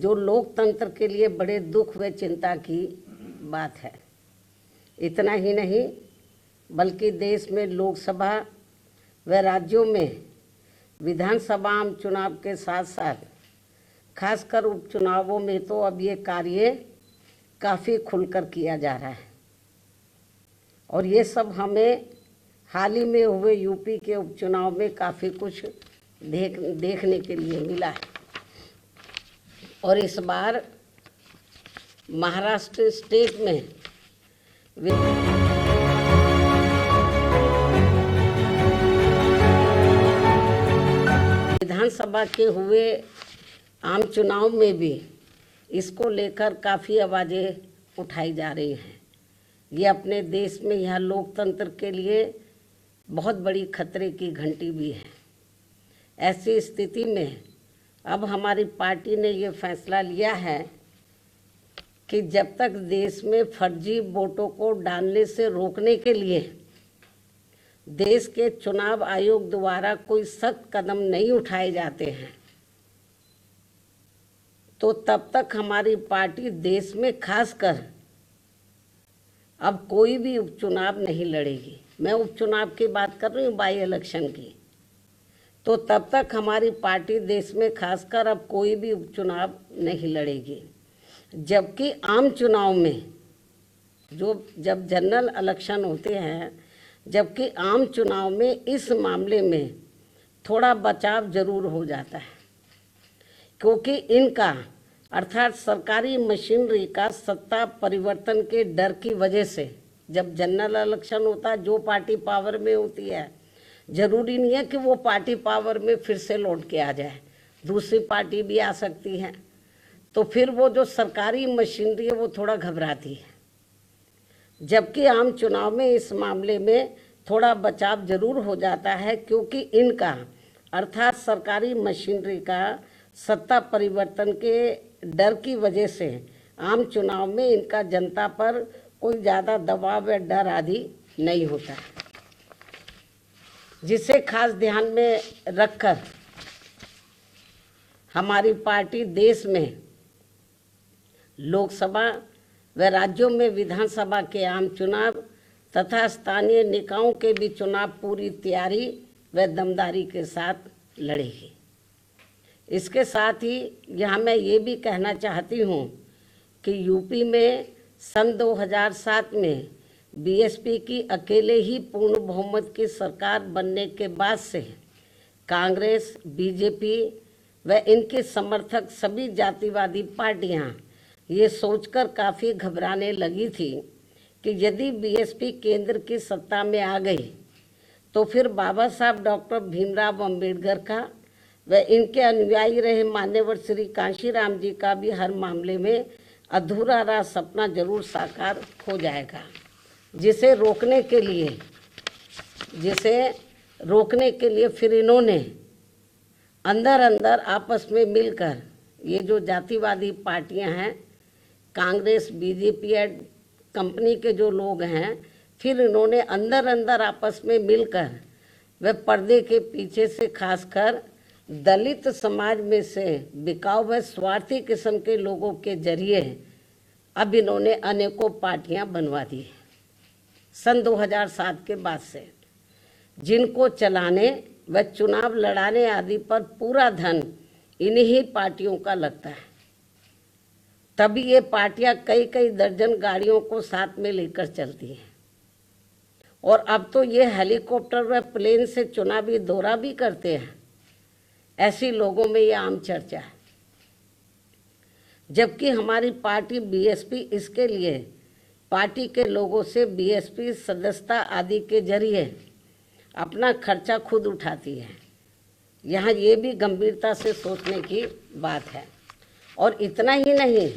जो लोकतंत्र के लिए बड़े दुख व चिंता की बात है। इतना ही नहीं बल्कि देश में लोकसभा व राज्यों में विधानसभा आम चुनाव के साथ साथ खासकर उपचुनावों में तो अब ये कार्य काफ़ी खुलकर किया जा रहा है। और ये सब हमें हाल ही में हुए यूपी के उपचुनाव में काफ़ी कुछ देखने के लिए मिला है। और इस बार महाराष्ट्र स्टेट में विधानसभा के हुए आम चुनाव में भी इसको लेकर काफ़ी आवाज़ें उठाई जा रही हैं। ये अपने देश में यह लोकतंत्र के लिए बहुत बड़ी खतरे की घंटी भी है। ऐसी स्थिति में अब हमारी पार्टी ने ये फैसला लिया है कि जब तक देश में फर्जी वोटों को डालने से रोकने के लिए देश के चुनाव आयोग द्वारा कोई सख्त कदम नहीं उठाए जाते हैं, तो तब तक हमारी पार्टी देश में खासकर अब कोई भी उपचुनाव नहीं लड़ेगी। मैं उपचुनाव की बात कर रही हूँ, बाई इलेक्शन की। तो तब तक हमारी पार्टी देश में खासकर अब कोई भी उपचुनाव नहीं लड़ेगी। जबकि आम चुनाव में जब जनरल इलेक्शन होते हैं, जबकि आम चुनाव में इस मामले में थोड़ा बचाव जरूर हो जाता है, क्योंकि इनका अर्थात सरकारी मशीनरी का सत्ता परिवर्तन के डर की वजह से जब जनरल इलेक्शन होता है, जो पार्टी पावर में होती है, जरूरी नहीं है कि वो पार्टी पावर में फिर से लौट के आ जाए, दूसरी पार्टी भी आ सकती है। तो फिर वो जो सरकारी मशीनरी है वो थोड़ा घबराती है। जबकि आम चुनाव में इस मामले में थोड़ा बचाव जरूर हो जाता है, क्योंकि इनका अर्थात सरकारी मशीनरी का सत्ता परिवर्तन के डर की वजह से आम चुनाव में इनका जनता पर कोई ज़्यादा दबाव या डर आदि नहीं होता है, जिसे खास ध्यान में रखकर हमारी पार्टी देश में लोकसभा व राज्यों में विधानसभा के आम चुनाव तथा स्थानीय निकायों के भी चुनाव पूरी तैयारी व दमदारी के साथ लड़ेगी। इसके साथ ही यहाँ मैं ये भी कहना चाहती हूँ कि यूपी में सन 2007 में बीएसपी की अकेले ही पूर्ण बहुमत की सरकार बनने के बाद से कांग्रेस, बीजेपी व इनके समर्थक सभी जातिवादी पार्टियां ये सोचकर काफ़ी घबराने लगी थी कि यदि बीएसपी केंद्र की सत्ता में आ गई तो फिर बाबा साहब डॉक्टर भीमराव अंबेडकर का व इनके अनुयायी रहे मान्यवर श्री कांशीराम जी का भी हर मामले में अधूरा रहा सपना जरूर साकार हो जाएगा, जिसे रोकने के लिए फिर इन्होंने अंदर अंदर आपस में मिलकर ये जो जातिवादी पार्टियां हैं, कांग्रेस, बीजेपी और कंपनी के जो लोग हैं, फिर इन्होंने अंदर अंदर आपस में मिलकर वे पर्दे के पीछे से खासकर दलित समाज में से बिकाऊ व स्वार्थी किस्म के लोगों के जरिए अब इन्होंने अनेकों पार्टियां बनवा दी सन 2007 के बाद से, जिनको चलाने व चुनाव लड़ाने आदि पर पूरा धन इन्हीं पार्टियों का लगता है। तभी ये पार्टियां कई कई दर्जन गाड़ियों को साथ में लेकर चलती हैं। और अब तो ये हेलीकॉप्टर व प्लेन से चुनावी दौरा भी करते हैं। ऐसी लोगों में ये आम चर्चा है। जबकि हमारी पार्टी बीएसपी इसके लिए पार्टी के लोगों से बीएसपी सदस्यता आदि के जरिए अपना खर्चा खुद उठाती है। यहाँ ये भी गंभीरता से सोचने की बात है। और इतना ही नहीं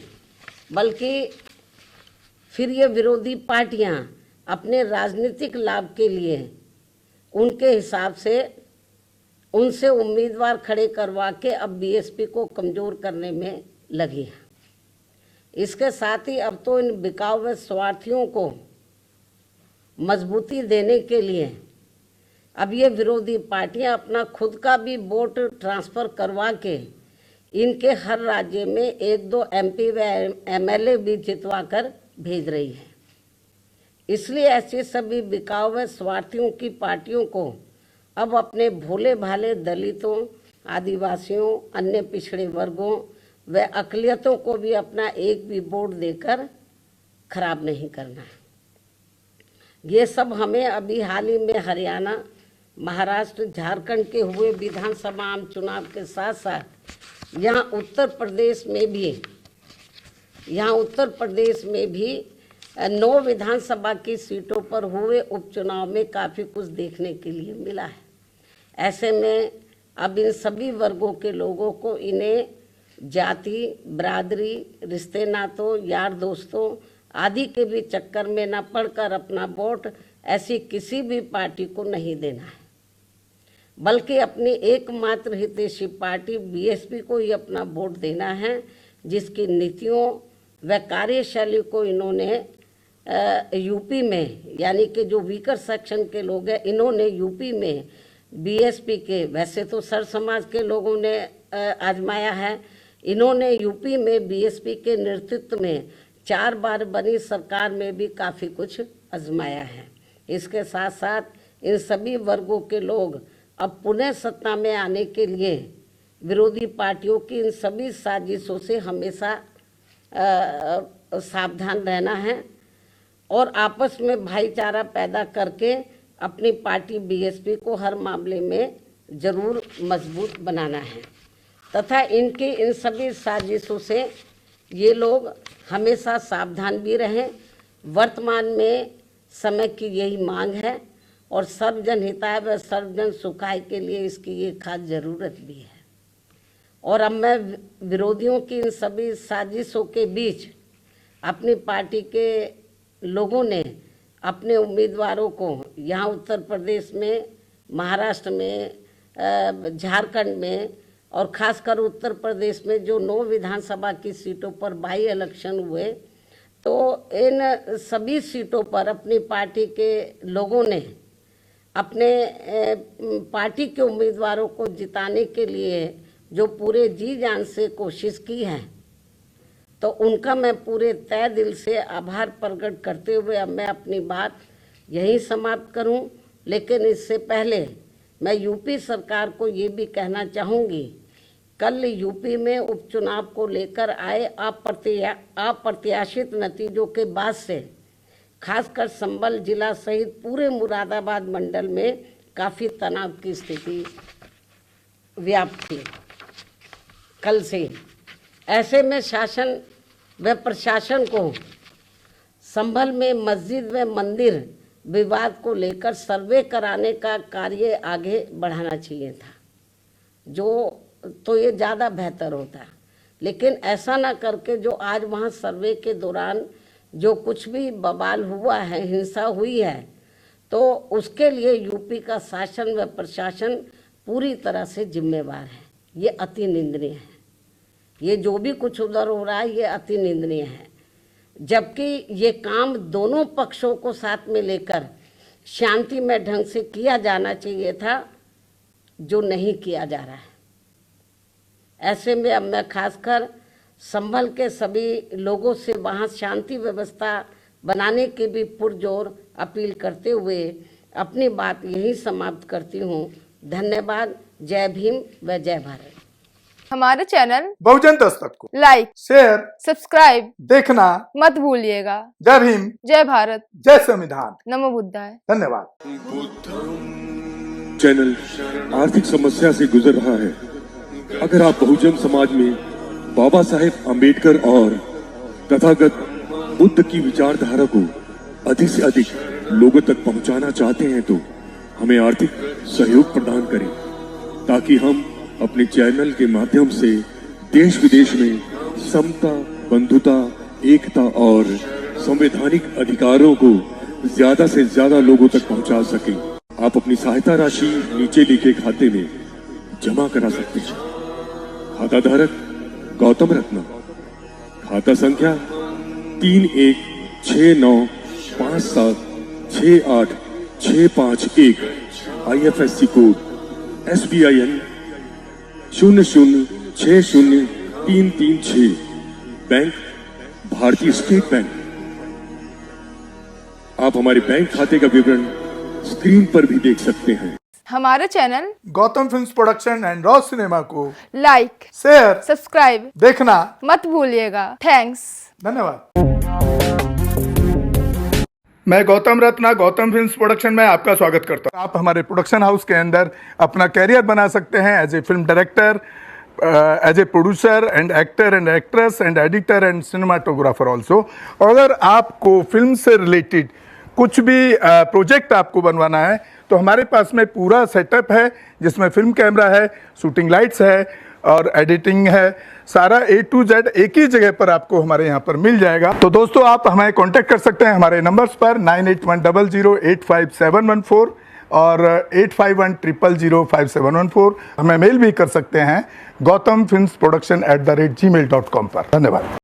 बल्कि फिर ये विरोधी पार्टियाँ अपने राजनीतिक लाभ के लिए उनके हिसाब से उनसे उम्मीदवार खड़े करवा के अब बीएसपी को कमज़ोर करने में लगी है। इसके साथ ही अब तो इन बिकाऊ व स्वार्थियों को मजबूती देने के लिए अब ये विरोधी पार्टियां अपना खुद का भी वोट ट्रांसफ़र करवा के इनके हर राज्य में 1-2 MP व MLA भी जितवा कर भेज रही है। इसलिए ऐसे सभी बिकाऊ व स्वार्थियों की पार्टियों को अब अपने भोले भाले दलितों, आदिवासियों, अन्य पिछड़े वर्गों व अक़लियतों को भी अपना एक भी वोट देकर खराब नहीं करना है। ये सब हमें अभी हाल ही में हरियाणा, महाराष्ट्र, झारखंड के हुए विधानसभा आम चुनाव के साथ साथ यहाँ उत्तर प्रदेश में भी 9 विधानसभा की सीटों पर हुए उपचुनाव में काफ़ी कुछ देखने के लिए मिला है। ऐसे में अब इन सभी वर्गों के लोगों को इन्हें जाति, बरादरी, रिश्ते नातों, यार दोस्तों आदि के भी चक्कर में न पड़कर अपना वोट ऐसी किसी भी पार्टी को नहीं देना है, बल्कि अपनी एकमात्र हितैषी पार्टी BSP को ही अपना वोट देना है, जिसकी नीतियों व कार्यशैली को इन्होंने यूपी में, यानी कि जो वीकर सेक्शन के लोग हैं, इन्होंने यूपी में BSP के, वैसे तो सर समाज के लोगों ने आजमाया है, इन्होंने यूपी में BSP के नेतृत्व में 4 बार बनी सरकार में भी काफ़ी कुछ आजमाया है। इसके साथ साथ इन सभी वर्गों के लोग अब पुनः सत्ता में आने के लिए विरोधी पार्टियों की इन सभी साजिशों से हमेशा सावधान रहना है और आपस में भाईचारा पैदा करके अपनी पार्टी BSP को हर मामले में ज़रूर मजबूत बनाना है तथा इनकी इन सभी साजिशों से ये लोग हमेशा सावधान भी रहें। वर्तमान में समय की यही मांग है और सर्वजन हिताय व सर्वजन सुखाय के लिए इसकी ये खास ज़रूरत भी है। और अब मैं विरोधियों की इन सभी साजिशों के बीच अपनी पार्टी के लोगों ने अपने उम्मीदवारों को यहाँ उत्तर प्रदेश में, महाराष्ट्र में, झारखंड में और ख़ासकर उत्तर प्रदेश में जो 9 विधानसभा की सीटों पर बाई इलेक्शन हुए, तो इन सभी सीटों पर अपनी पार्टी के लोगों ने अपने पार्टी के उम्मीदवारों को जिताने के लिए जो पूरे जी जान से कोशिश की है, तो उनका मैं पूरे तय दिल से आभार प्रकट करते हुए अब मैं अपनी बात यहीं समाप्त करूं। लेकिन इससे पहले मैं यूपी सरकार को ये भी कहना चाहूँगी, कल यूपी में उपचुनाव को लेकर आए अप्रत्याशित नतीजों के बाद से खासकर संभल जिला सहित पूरे मुरादाबाद मंडल में काफ़ी तनाव की स्थिति व्याप्त थी कल से। ऐसे में शासन व प्रशासन को संभल में मस्जिद व मंदिर विवाद को लेकर सर्वे कराने का कार्य आगे बढ़ाना चाहिए था, जो तो ये ज़्यादा बेहतर होता। लेकिन ऐसा ना करके जो आज वहाँ सर्वे के दौरान जो कुछ भी बवाल हुआ है, हिंसा हुई है, तो उसके लिए यूपी का शासन व प्रशासन पूरी तरह से जिम्मेवार है। ये अति निंदनीय है। ये जो भी कुछ उधर हो रहा है ये अति निंदनीय है, जबकि ये काम दोनों पक्षों को साथ में लेकर शांतिमय ढंग से किया जाना चाहिए था, जो नहीं किया जा रहा है। ऐसे में अब मैं खासकर संभल के सभी लोगों से वहाँ शांति व्यवस्था बनाने की भी पुरजोर अपील करते हुए अपनी बात यही समाप्त करती हूँ। धन्यवाद। जय भीम व जय भारत। हमारे चैनल बहुजन दस्तक को लाइक, शेयर, सब्सक्राइब देखना मत भूलिएगा। जय भीम, जय भारत, जय संविधान, नमो बुद्धाय। धन्यवाद। चैनल आर्थिक समस्या से गुजर रहा है। अगर आप बहुजन समाज में बाबा साहेब अम्बेडकर और तथागत बुद्ध की विचारधारा को अधिक से अधिक लोगों तक पहुंचाना चाहते हैं तो हमें आर्थिक सहयोग प्रदान करें, ताकि हम अपने चैनल के माध्यम से देश विदेश में समता, बंधुता, एकता और संवैधानिक अधिकारों को ज्यादा से ज्यादा लोगों तक पहुंचा सकें। आप अपनी सहायता राशि नीचे लिखे खाते में जमा करा सकते हैं। खाता धारक गौतम रत्ना, खाता संख्या 3169576865 IFSC कोड SBIN 00 60-336। बैंक भारतीय स्टेट बैंक। आप हमारे बैंक खाते का विवरण स्क्रीन पर भी देख सकते हैं। हमारे channel Gautam films production and raw cinema को लाइक शेयर सब्सक्राइब देखना मत भूलिएगा। थैंक्स। धन्यवाद। मैं गौतम रत्ना गौतम फिल्म्स प्रोडक्शन में आपका स्वागत करता हूं। आप हमारे प्रोडक्शन हाउस के अंदर अपना कैरियर बना सकते हैं as a film director, as a producer and actor and actress and editor and cinematographer also. अगर आपको फिल्म से रिलेटेड कुछ भी प्रोजेक्ट आपको बनवाना है तो हमारे पास में पूरा सेटअप है, जिसमें फिल्म कैमरा है, शूटिंग लाइट्स है और एडिटिंग है। सारा A to Z एक ही जगह पर आपको हमारे यहाँ पर मिल जाएगा। तो दोस्तों आप हमें कांटेक्ट कर सकते हैं हमारे नंबर्स पर 9810085714 और 8510005714। हमें मेल भी कर सकते हैं gautamfilmsproduction@gmail.com पर। धन्यवाद।